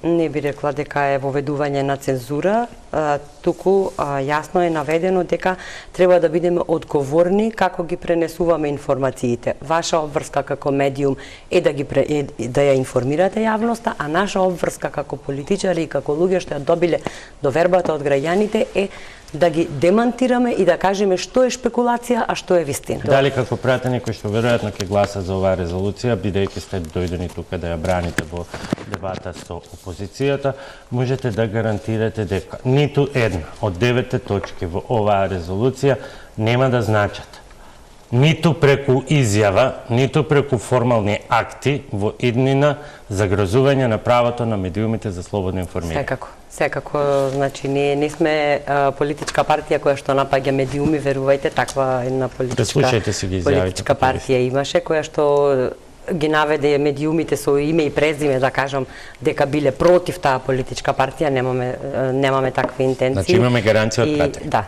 Не би рекла дека е воведување на цензура, туку јасно е наведено дека треба да бидеме одговорни како ги пренесуваме информациите. Ваша обврска како медиум е да ја информирате јавноста, а наша обврска како политичари и како луѓе што ја добиле довербата од граѓаните е да ги демантираме и да кажеме што е шпекулација, а што е вистина. Дали како пратеник кој што веројатно ќе гласа за оваа резолуција, бидејќи сте дојдени тука да ја браните во дебата со опозицијата, можете да гарантирате дека ниту една од 9 точки во оваа резолуција нема да значат ниту преку изјава, ниту преку формални акти во иднина загрозување на правото на медиумите за слободно информирање. Секако, значи не сме политичка партија која што напаѓа медиуми, верувајте, таква една политичка партија имаше која што ги наведе медиумите со име и презиме, да кажам, дека биле против таа политичка партија, немаме такви интенции. Значи имаме гаранција од пратеник. Да.